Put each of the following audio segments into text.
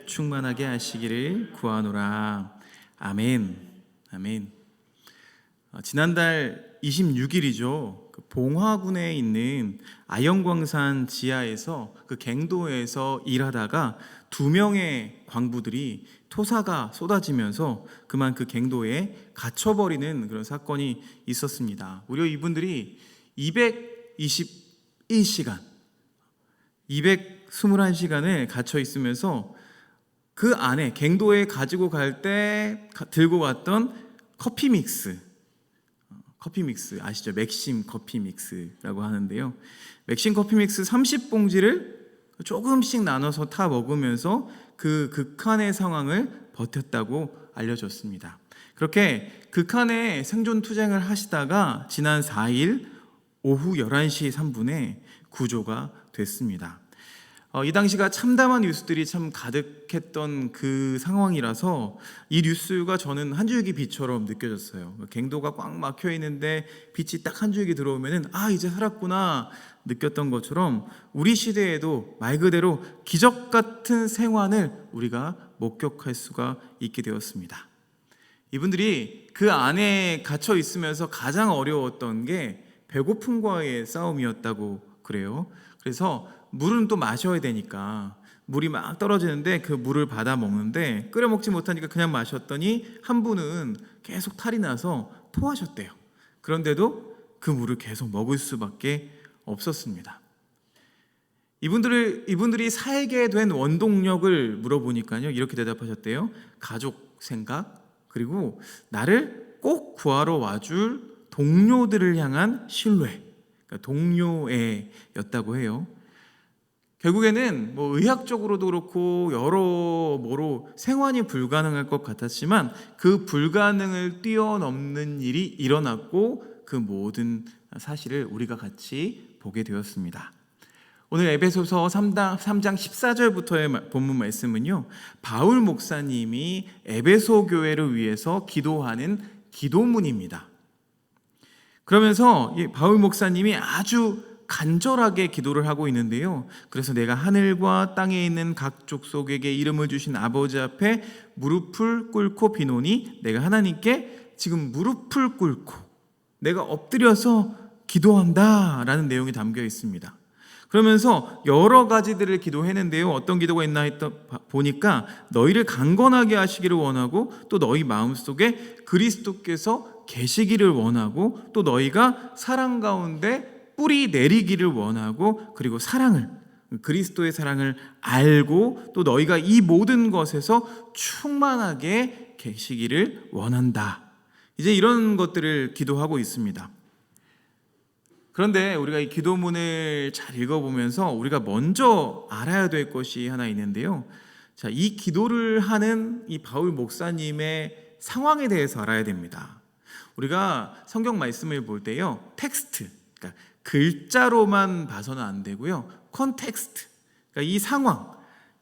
충만하게 하시기를 구하노라. 아멘. 아멘. 지난달 26일이죠. 봉화군에 있는 아영광산 지하에서 그 갱도에서 일하다가 2명의 광부들이 토사가 쏟아지면서 그만 그 갱도에 갇혀버리는 그런 사건이 있었습니다. 무려 이분들이 221시간 221시간을 갇혀 있으면서 그 안에 갱도에 가지고 갈 때 들고 왔던 커피 믹스 아시죠? 맥심 커피 믹스라고 하는데요. 맥심 커피 믹스 30봉지를 조금씩 나눠서 타 먹으면서 그 극한의 상황을 버텼다고 알려졌습니다. 그렇게 극한의 생존 투쟁을 하시다가 지난 4일 오후 11시 3분에 구조가 됐습니다. 이 당시가 참담한 뉴스들이 참 가득했던 그 상황이라서 이 뉴스가 저는 한 줄기 빛처럼 느껴졌어요. 갱도가 꽉 막혀 있는데 빛이 딱 한 줄기 들어오면은 이제 살았구나 느꼈던 것처럼 우리 시대에도 말 그대로 기적 같은 생환을 우리가 목격할 수가 있게 되었습니다. 이분들이 그 안에 갇혀 있으면서 가장 어려웠던 게 배고픔과의 싸움이었다고 그래요. 그래서 물은 또 마셔야 되니까 물이 막 떨어지는데 그 물을 받아 먹는데 끓여 먹지 못하니까 그냥 마셨더니 한 분은 계속 탈이 나서 토하셨대요. 그런데도 그 물을 계속 먹을 수밖에 없었습니다. 이분들이 살게 된 원동력을 물어보니까요, 이렇게 대답하셨대요. 가족 생각, 그리고 나를 꼭 구하러 와줄 동료들을 향한 신뢰, 그러니까 동료애였다고 해요. 결국에는 의학적으로도 그렇고 여러모로 생환이 불가능할 것 같았지만 그 불가능을 뛰어넘는 일이 일어났고 그 모든 사실을 우리가 같이 보게 되었습니다. 오늘 에베소서 3장 14절부터의 본문 말씀은요, 바울 목사님이 에베소 교회를 위해서 기도하는 기도문입니다. 그러면서 바울 목사님이 아주 간절하게 기도를 하고 있는데요. 그래서 내가 하늘과 땅에 있는 각 족속에게 이름을 주신 아버지 앞에 무릎을 꿇고 비노니 내가 하나님께 지금 무릎을 꿇고 내가 엎드려서 기도한다 라는 내용이 담겨 있습니다. 그러면서 여러 가지들을 기도했는데요. 어떤 기도가 있나 보니까 너희를 강건하게 하시기를 원하고 또 너희 마음속에 그리스도께서 계시기를 원하고 또 너희가 사랑 가운데 뿌리 내리기를 원하고 그리고 그리스도의 사랑을 알고 또 너희가 이 모든 것에서 충만하게 계시기를 원한다. 이제 이런 것들을 기도하고 있습니다. 그런데 우리가 이 기도문을 잘 읽어보면서 우리가 먼저 알아야 될 것이 하나 있는데요. 자, 이 기도를 하는 이 바울 목사님의 상황에 대해서 알아야 됩니다. 우리가 성경 말씀을 볼 때요, 텍스트, 그러니까 글자로만 봐서는 안 되고요, 컨텍스트, 그러니까 이 상황,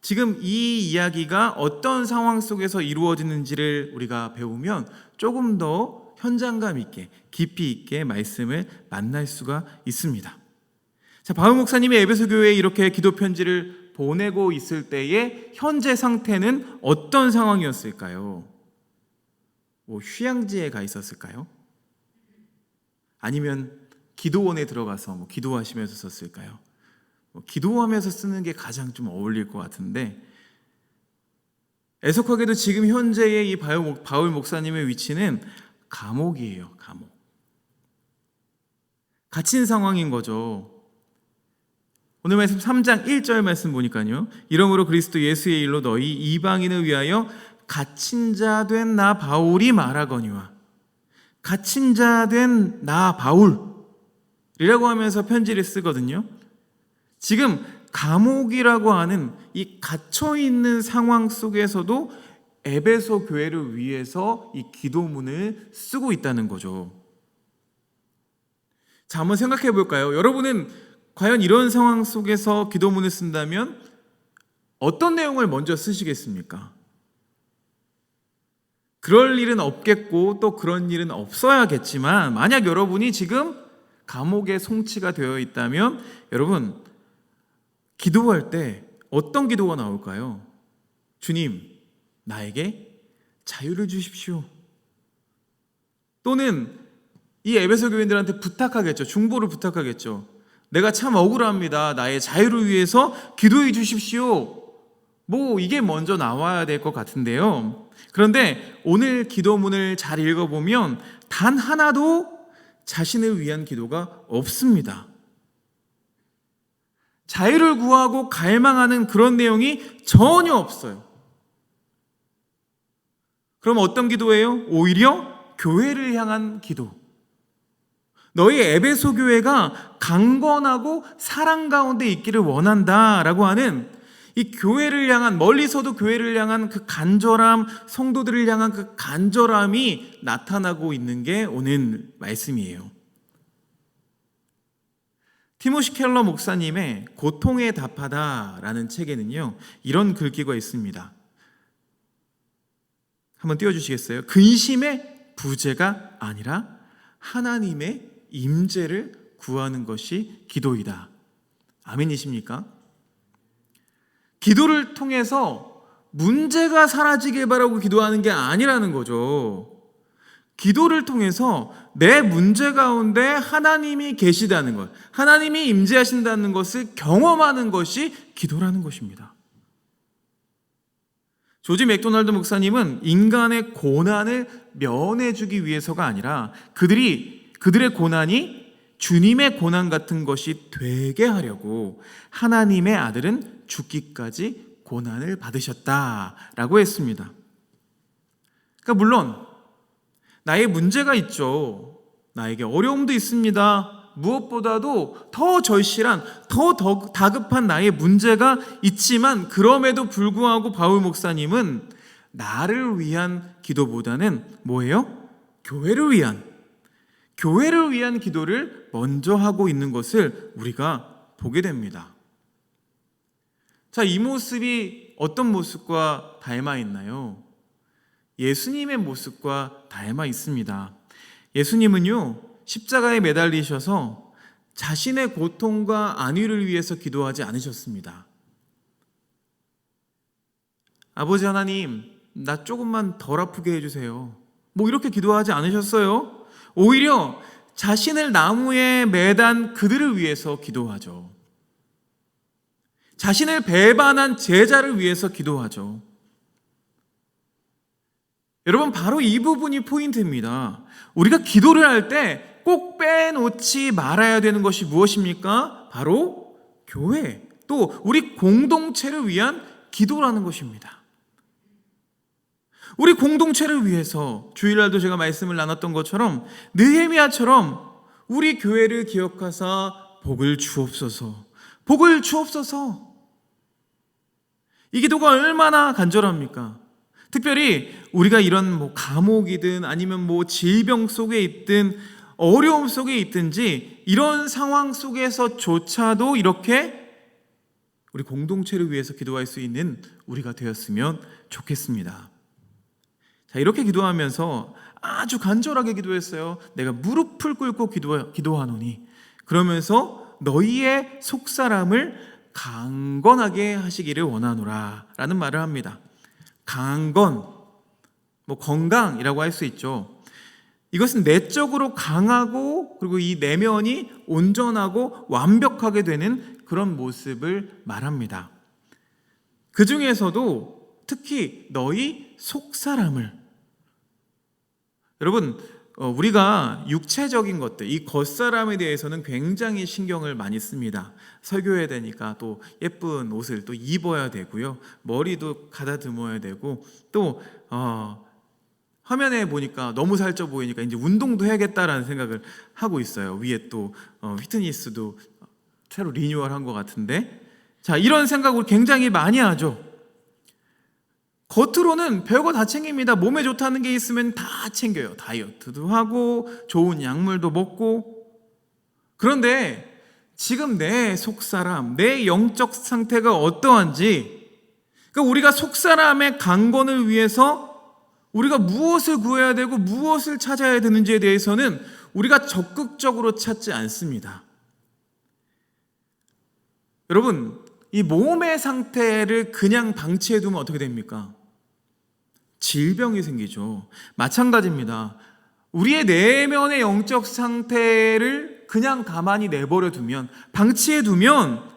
지금 이 이야기가 어떤 상황 속에서 이루어지는지를 우리가 배우면 조금 더 현장감 있게 깊이 있게 말씀을 만날 수가 있습니다. 자, 바울 목사님이 에베소 교회에 이렇게 기도 편지를 보내고 있을 때의 현재 상태는 어떤 상황이었을까요? 휴양지에 가 있었을까요? 아니면 기도원에 들어가서 기도하시면서 썼을까요? 기도하면서 쓰는 게 가장 좀 어울릴 것 같은데, 애석하게도 지금 현재의 이 바울 목사님의 위치는 감옥이에요. 감옥. 갇힌 상황인 거죠. 오늘 말씀 3장 1절 말씀 보니까요, 이러므로 그리스도 예수의 일로 너희 이방인을 위하여 갇힌 자 된 나 바울이 말하거니와, 갇힌 자 된 나 바울이라고 하면서 편지를 쓰거든요. 지금 감옥이라고 하는 이 갇혀있는 상황 속에서도 에베소 교회를 위해서 이 기도문을 쓰고 있다는 거죠. 자, 한번 생각해 볼까요? 여러분은 과연 이런 상황 속에서 기도문을 쓴다면 어떤 내용을 먼저 쓰시겠습니까? 그럴 일은 없겠고 또 그런 일은 없어야겠지만, 만약 여러분이 지금 감옥에 송치가 되어 있다면 여러분 기도할 때 어떤 기도가 나올까요? 주님, 나에게 자유를 주십시오. 또는 이 에베소 교인들한테 부탁하겠죠. 중보를 부탁하겠죠. 내가 참 억울합니다. 나의 자유를 위해서 기도해 주십시오. 이게 먼저 나와야 될 것 같은데요. 그런데 오늘 기도문을 잘 읽어보면 단 하나도 자신을 위한 기도가 없습니다. 자유를 구하고 갈망하는 그런 내용이 전혀 없어요. 그럼 어떤 기도예요? 오히려 교회를 향한 기도. 너희 에베소 교회가 강건하고 사랑 가운데 있기를 원한다라고 하는 이 교회를 향한, 멀리서도 교회를 향한 그 간절함, 성도들을 향한 그 간절함이 나타나고 있는 게 오늘 말씀이에요. 티모시 켈러 목사님의 고통에 답하다라는 책에는요, 이런 글귀가 있습니다. 한번 띄워주시겠어요? 근심의 부재가 아니라 하나님의 임재를 구하는 것이 기도이다. 아멘이십니까? 기도를 통해서 문제가 사라지길 바라고 기도하는 게 아니라는 거죠. 기도를 통해서 내 문제 가운데 하나님이 계시다는 것, 하나님이 임재하신다는 것을 경험하는 것이 기도라는 것입니다. 조지 맥도날드 목사님은 인간의 고난을 면해주기 위해서가 아니라 그들의 고난이 주님의 고난 같은 것이 되게 하려고 하나님의 아들은 죽기까지 고난을 받으셨다라고 했습니다. 그러니까 물론 나의 문제가 있죠. 나에게 어려움도 있습니다. 무엇보다도 더 절실한, 더 다급한 나의 문제가 있지만 그럼에도 불구하고 바울 목사님은 나를 위한 기도보다는 뭐예요? 교회를 위한 기도를 먼저 하고 있는 것을 우리가 보게 됩니다. 자, 이 모습이 어떤 모습과 닮아 있나요? 예수님의 모습과 닮아 있습니다. 예수님은요, 십자가에 매달리셔서 자신의 고통과 안위를 위해서 기도하지 않으셨습니다. 아버지 하나님, 나 조금만 덜 아프게 해주세요. 이렇게 기도하지 않으셨어요. 오히려 자신을 나무에 매단 그들을 위해서 기도하죠. 자신을 배반한 제자를 위해서 기도하죠. 여러분, 바로 이 부분이 포인트입니다. 우리가 기도를 할 때 꼭 빼놓지 말아야 되는 것이 무엇입니까? 바로 교회, 또 우리 공동체를 위한 기도라는 것입니다. 우리 공동체를 위해서 주일날도 제가 말씀을 나눴던 것처럼 느헤미야처럼 우리 교회를 기억하사 복을 주옵소서, 복을 주옵소서. 이 기도가 얼마나 간절합니까? 특별히 우리가 이런 감옥이든 아니면 질병 속에 있든 어려움 속에 있든지 이런 상황 속에서조차도 이렇게 우리 공동체를 위해서 기도할 수 있는 우리가 되었으면 좋겠습니다. 자, 이렇게 기도하면서 아주 간절하게 기도했어요. 내가 무릎을 꿇고 기도하노니 그러면서 너희의 속사람을 강건하게 하시기를 원하노라 라는 말을 합니다. 강건, 건강이라고 할 수 있죠. 이것은 내적으로 강하고 그리고 이 내면이 온전하고 완벽하게 되는 그런 모습을 말합니다. 그 중에서도 특히 너희 속사람을, 여러분, 우리가 육체적인 것들, 이 겉사람에 대해서는 굉장히 신경을 많이 씁니다. 설교해야 되니까 또 예쁜 옷을 또 입어야 되고요. 머리도 가다듬어야 되고, 또 화면에 보니까 너무 살쪄 보이니까 이제 운동도 해야겠다라는 생각을 하고 있어요. 위에 또 피트니스도 새로 리뉴얼한 것 같은데, 자, 이런 생각을 굉장히 많이 하죠. 겉으로는 별거 다 챙깁니다. 몸에 좋다는 게 있으면 다 챙겨요. 다이어트도 하고 좋은 약물도 먹고. 그런데 지금 내 속사람, 내 영적 상태가 어떠한지, 그러니까 우리가 속사람의 강건을 위해서 우리가 무엇을 구해야 되고 무엇을 찾아야 되는지에 대해서는 우리가 적극적으로 찾지 않습니다. 여러분, 이 몸의 상태를 그냥 방치해두면 어떻게 됩니까? 질병이 생기죠. 마찬가지입니다. 우리의 내면의 영적 상태를 그냥 가만히 내버려 두면, 방치해 두면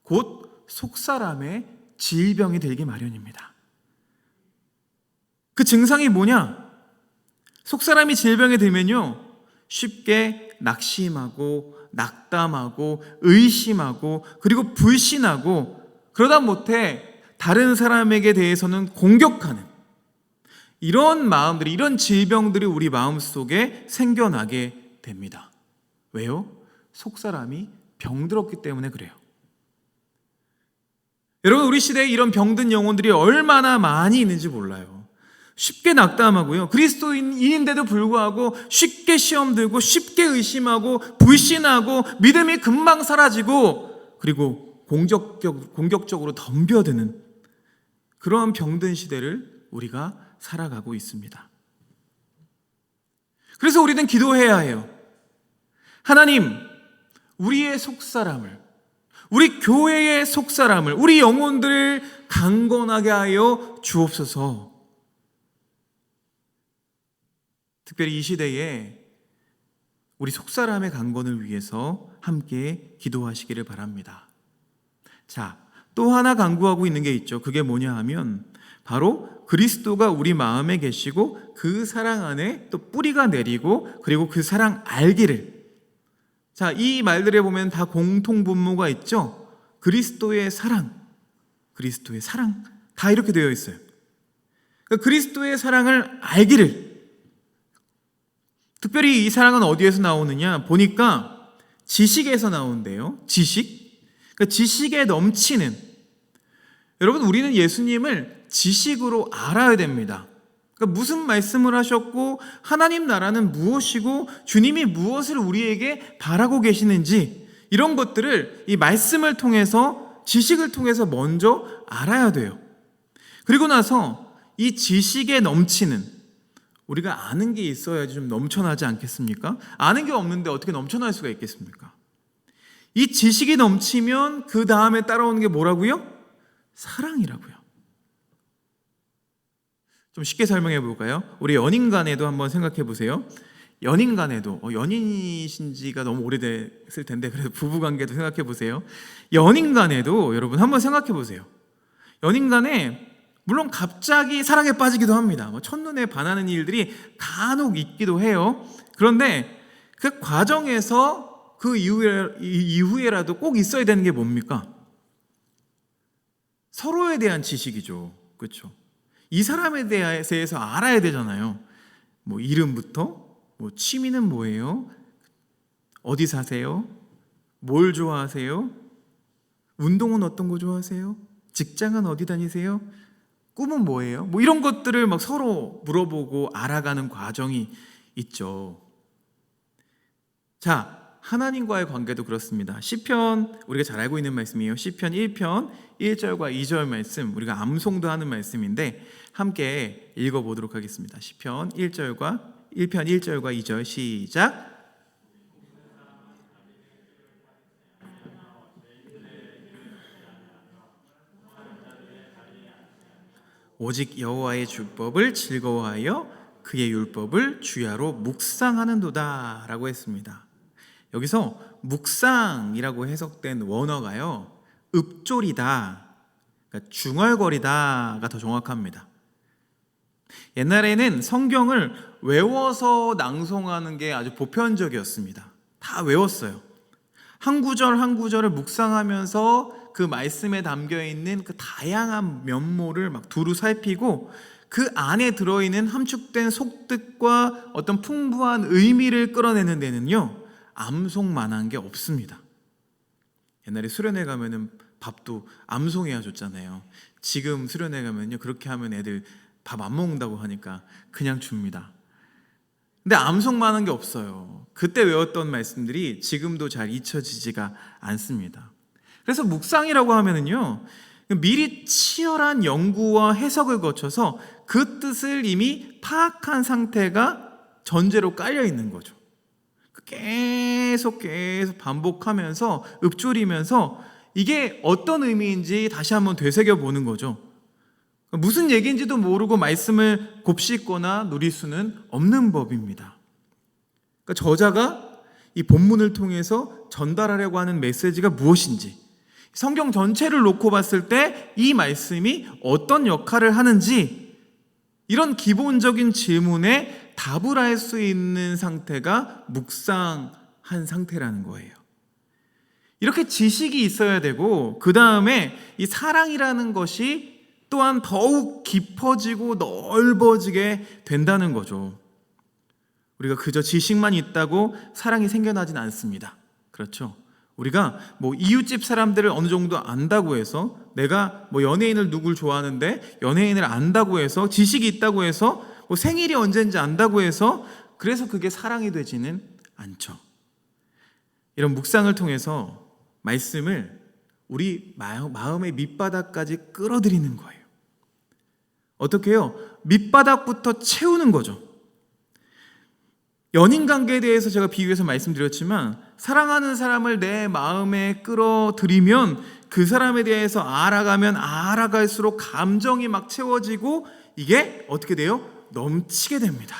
곧 속사람의 질병이 되기 마련입니다. 그 증상이 뭐냐? 속사람이 질병이 되면요, 쉽게 낙심하고 낙담하고 의심하고 그리고 불신하고, 그러다 못해 다른 사람에게 대해서는 공격하는 이런 마음들이, 이런 질병들이 우리 마음속에 생겨나게 됩니다. 왜요? 속사람이 병들었기 때문에 그래요. 여러분, 우리 시대에 이런 병든 영혼들이 얼마나 많이 있는지 몰라요. 쉽게 낙담하고요, 그리스도인인데도 불구하고 쉽게 시험 들고 쉽게 의심하고 불신하고 믿음이 금방 사라지고, 그리고 공격적으로 덤벼드는 그러한 병든 시대를 우리가 살아가고 있습니다. 그래서 우리는 기도해야 해요. 하나님, 우리의 속사람을, 우리 교회의 속사람을, 우리 영혼들을 강건하게 하여 주옵소서. 특별히 이 시대에 우리 속사람의 강건을 위해서 함께 기도하시기를 바랍니다. 자, 또 하나 강구하고 있는 게 있죠. 그게 뭐냐 하면 바로 그리스도가 우리 마음에 계시고 그 사랑 안에 또 뿌리가 내리고, 그리고 그 사랑 알기를. 자, 이 말들에 보면 다 공통분모가 있죠. 그리스도의 사랑, 그리스도의 사랑, 다 이렇게 되어 있어요. 그러니까 그리스도의 사랑을 알기를. 특별히 이 사랑은 어디에서 나오느냐 보니까 지식에서 나오는데요. 지식, 그러니까 지식에 넘치는. 여러분, 우리는 예수님을 지식으로 알아야 됩니다. 그러니까 무슨 말씀을 하셨고, 하나님 나라는 무엇이고, 주님이 무엇을 우리에게 바라고 계시는지, 이런 것들을 이 말씀을 통해서, 지식을 통해서 먼저 알아야 돼요. 그리고 나서 이 지식에 넘치는, 우리가 아는 게 있어야지 좀 넘쳐나지 않겠습니까? 아는 게 없는데 어떻게 넘쳐날 수가 있겠습니까? 이 지식이 넘치면 그 다음에 따라오는 게 뭐라고요? 사랑이라고요. 좀 쉽게 설명해 볼까요? 우리 연인 간에도 한번 생각해 보세요. 연인 간에도, 연인이신 지가 너무 오래됐을 텐데, 그래서 부부 관계도 생각해 보세요. 연인 간에도 여러분 한번 생각해 보세요. 연인 간에 물론 갑자기 사랑에 빠지기도 합니다. 첫눈에 반하는 일들이 간혹 있기도 해요. 그런데 그 과정에서 그 이후에라도 꼭 있어야 되는 게 뭡니까? 서로에 대한 지식이죠. 그렇죠? 이 사람에 대해서 알아야 되잖아요. 뭐 이름부터, 뭐 취미는 뭐예요? 어디 사세요? 뭘 좋아하세요? 운동은 어떤 거 좋아하세요? 직장은 어디 다니세요? 꿈은 뭐예요? 뭐 이런 것들을 막 서로 물어보고 알아가는 과정이 있죠. 자, 하나님과의 관계도 그렇습니다. 시편, 우리가 잘 알고 있는 말씀이에요. 시편 1편 1절과 2절 말씀, 우리가 암송도 하는 말씀인데 함께 읽어보도록 하겠습니다. 시편 1편 1절과 2절 시작. 오직 여호와의 율법을 즐거워하여 그의 율법을 주야로 묵상하는도다 라고 했습니다. 여기서 묵상이라고 해석된 원어가요, 읊조리다, 그러니까 중얼거리다가 더 정확합니다. 옛날에는 성경을 외워서 낭송하는 게 아주 보편적이었습니다. 다 외웠어요. 한 구절 한 구절을 묵상하면서 그 말씀에 담겨있는 그 다양한 면모를 막 두루 살피고, 그 안에 들어있는 함축된 속뜻과 어떤 풍부한 의미를 끌어내는 데는요, 암송만한 게 없습니다. 옛날에 수련회 가면은 밥도 암송해야 줬잖아요. 지금 수련회 가면요, 그렇게 하면 애들 밥 안 먹는다고 하니까 그냥 줍니다. 근데 암송만한 게 없어요. 그때 외웠던 말씀들이 지금도 잘 잊혀지지가 않습니다. 그래서 묵상이라고 하면은요, 미리 치열한 연구와 해석을 거쳐서 그 뜻을 이미 파악한 상태가 전제로 깔려 있는 거죠. 계속 반복하면서 읊조리면서 이게 어떤 의미인지 다시 한번 되새겨보는 거죠. 무슨 얘기인지도 모르고 말씀을 곱씹거나 누릴 수는 없는 법입니다. 그러니까 저자가 이 본문을 통해서 전달하려고 하는 메시지가 무엇인지, 성경 전체를 놓고 봤을 때 이 말씀이 어떤 역할을 하는지, 이런 기본적인 질문에 답을 할 수 있는 상태가 묵상한 상태라는 거예요. 이렇게 지식이 있어야 되고, 그 다음에 이 사랑이라는 것이 또한 더욱 깊어지고 넓어지게 된다는 거죠. 우리가 그저 지식만 있다고 사랑이 생겨나진 않습니다. 그렇죠? 우리가 이웃집 사람들을 어느 정도 안다고 해서, 내가 연예인을 누굴 좋아하는데 연예인을 안다고 해서, 지식이 있다고 해서, 생일이 언제인지 안다고 해서 그래서 그게 사랑이 되지는 않죠. 이런 묵상을 통해서 말씀을 우리 마음의 밑바닥까지 끌어들이는 거예요. 어떻게 해요? 밑바닥부터 채우는 거죠. 연인 관계에 대해서 제가 비유해서 말씀드렸지만, 사랑하는 사람을 내 마음에 끌어들이면 그 사람에 대해서 알아가면 알아갈수록 감정이 막 채워지고, 이게 어떻게 돼요? 넘치게 됩니다.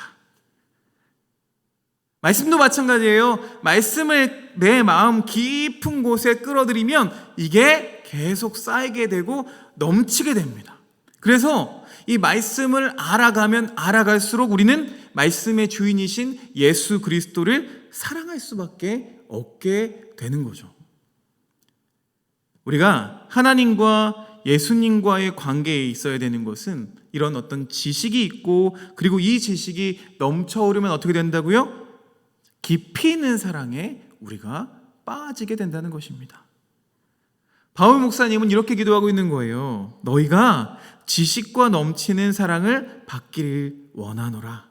말씀도 마찬가지예요. 말씀을 내 마음 깊은 곳에 끌어들이면 이게 계속 쌓이게 되고 넘치게 됩니다. 그래서 이 말씀을 알아가면 알아갈수록 우리는 말씀의 주인이신 예수 그리스도를 사랑할 수밖에 없게 되는 거죠. 우리가 하나님과 예수님과의 관계에 있어야 되는 것은 이런 어떤 지식이 있고, 그리고 이 지식이 넘쳐오르면 어떻게 된다고요? 깊이 있는 사랑에 우리가 빠지게 된다는 것입니다. 바울 목사님은 이렇게 기도하고 있는 거예요. 너희가 지식과 넘치는 사랑을 받기를 원하노라.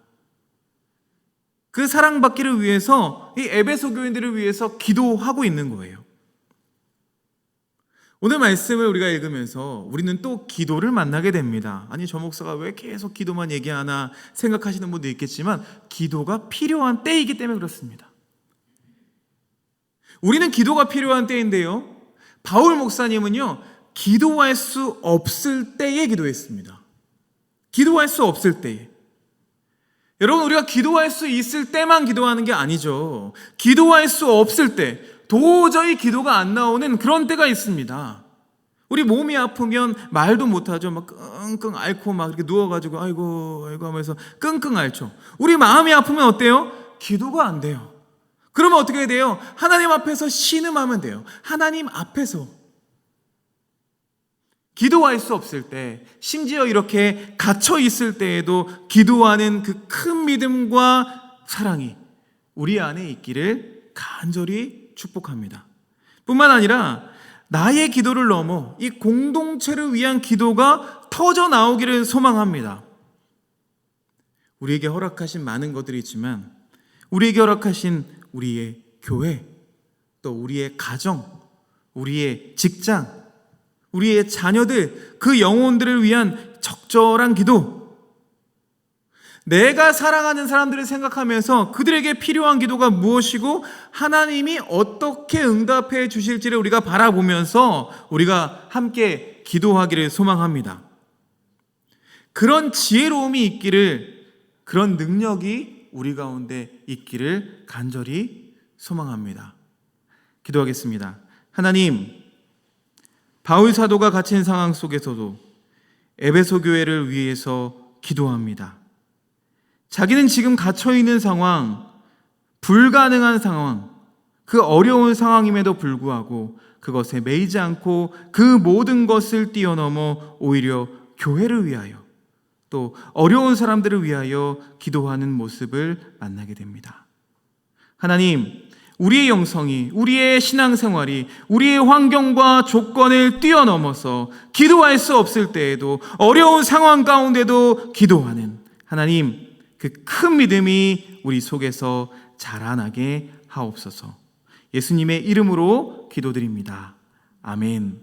그 사랑받기를 위해서, 이 에베소 교인들을 위해서 기도하고 있는 거예요. 오늘 말씀을 우리가 읽으면서 우리는 또 기도를 만나게 됩니다. 아니, 저 목사가 왜 계속 기도만 얘기하나 생각하시는 분도 있겠지만, 기도가 필요한 때이기 때문에 그렇습니다. 우리는 기도가 필요한 때인데요, 바울 목사님은요, 기도할 수 없을 때에 기도했습니다. 기도할 수 없을 때에. 여러분, 우리가 기도할 수 있을 때만 기도하는 게 아니죠. 기도할 수 없을 때, 도저히 기도가 안 나오는 그런 때가 있습니다. 우리 몸이 아프면 말도 못하죠. 막 끙끙 앓고 막 이렇게 누워가지고 아이고 하면서 끙끙 앓죠. 우리 마음이 아프면 어때요? 기도가 안 돼요. 그러면 어떻게 돼요? 하나님 앞에서 신음하면 돼요. 하나님 앞에서. 기도할 수 없을 때, 심지어 이렇게 갇혀 있을 때에도 기도하는 그 큰 믿음과 사랑이 우리 안에 있기를 간절히 축복합니다. 뿐만 아니라 나의 기도를 넘어 이 공동체를 위한 기도가 터져 나오기를 소망합니다. 우리에게 허락하신 많은 것들이 있지만, 우리에게 허락하신 우리의 교회, 또 우리의 가정, 우리의 직장, 우리의 자녀들, 그 영혼들을 위한 적절한 기도, 내가 사랑하는 사람들을 생각하면서 그들에게 필요한 기도가 무엇이고 하나님이 어떻게 응답해 주실지를 우리가 바라보면서 우리가 함께 기도하기를 소망합니다. 그런 지혜로움이 있기를, 그런 능력이 우리 가운데 있기를 간절히 소망합니다. 기도하겠습니다. 하나님, 바울 사도가 갇힌 상황 속에서도 에베소 교회를 위해서 기도합니다. 자기는 지금 갇혀있는 상황, 불가능한 상황, 그 어려운 상황임에도 불구하고 그것에 매이지 않고 그 모든 것을 뛰어넘어 오히려 교회를 위하여, 또 어려운 사람들을 위하여 기도하는 모습을 만나게 됩니다. 하나님, 우리의 영성이, 우리의 신앙생활이 우리의 환경과 조건을 뛰어넘어서 기도할 수 없을 때에도, 어려운 상황 가운데도 기도하는 하나님, 그 큰 믿음이 우리 속에서 자라나게 하옵소서. 예수님의 이름으로 기도드립니다. 아멘.